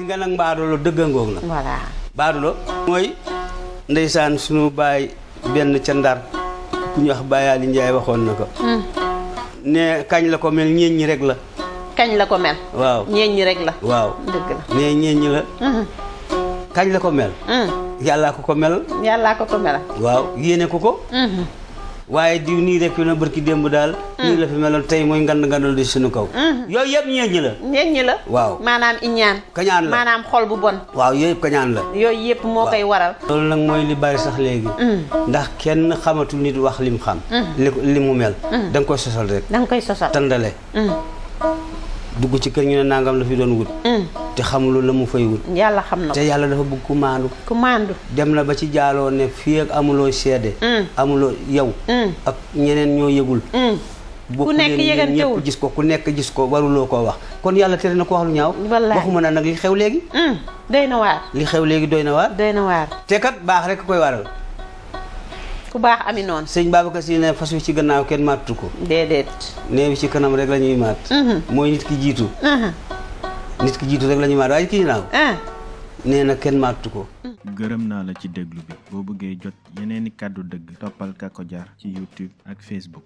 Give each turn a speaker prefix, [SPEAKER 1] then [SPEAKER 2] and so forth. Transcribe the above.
[SPEAKER 1] di nga nag mbaadulo dëggangoog la
[SPEAKER 2] voilà
[SPEAKER 1] mbaadulo mooy ndeysaan sunu baay benn ca Ndar ku ñu wax Baye Ali Ndiaye waxoon na ko ne kañ la ko mel ñeen ñi rek la
[SPEAKER 2] kañ la ko mel
[SPEAKER 1] waaw
[SPEAKER 2] ñeen ñi rek la
[SPEAKER 1] waaw
[SPEAKER 2] dëgg la
[SPEAKER 1] ne ñeen ñi la kañ la ko mel yàllaa ko mel
[SPEAKER 2] yàllaa ko mel
[SPEAKER 1] waaw yéene ko waaye diw nii rek na barki démb daal nii la fi meloon tey mooy ngandal di suñu kaw yooyu yëpp ñeen ñi la waaw
[SPEAKER 2] maanaam iñaan
[SPEAKER 1] kañaan la
[SPEAKER 2] maanaam xol bu bon
[SPEAKER 1] waaw yooyu yëpp kañaan la
[SPEAKER 2] yooyu yëpp moo koy waral
[SPEAKER 1] loolu nag mooy li bari sax léegi ndax kenn xamatul nit wax lim xam li mu mel da nga koy sosal rek
[SPEAKER 2] da nga koy sosal
[SPEAKER 1] tandale dugg ci kër ñu ne nangam la fi doon wut te xamuloo la mu fay wut
[SPEAKER 2] yàlla xam na
[SPEAKER 1] te yàlla dafa bëgg ku maandu dem na ba ci jaaloo ne fii ak amuloo seede amuloo yow ak ñeneen ñoo yëgul
[SPEAKER 2] ku nekk yëgantewul
[SPEAKER 1] ñëpp gis ko ku nekk gis ko waruloo koo wax kon yàlla tere na ko wax lu ñaaw waxuma na nag li xew léegi
[SPEAKER 2] doy na waar
[SPEAKER 1] li xew léegi doy na waar te kat baax rek koy waral
[SPEAKER 2] ku baax ami noonu
[SPEAKER 1] sëñ Babacar Si ne fas wi ci gannaaw kenn màttu ko
[SPEAKER 2] déedéet
[SPEAKER 1] nee wi ci kanam rek la ñuy maat mooy nit ki jiitu rek la ñuy maat waaye ki naaw nee na kenn màttu ko
[SPEAKER 3] gërëm naa la ci déglu bi boo bëggee jot yeneeni kàddu dëgg toppal Kako Jar ci YouTube ak Facebook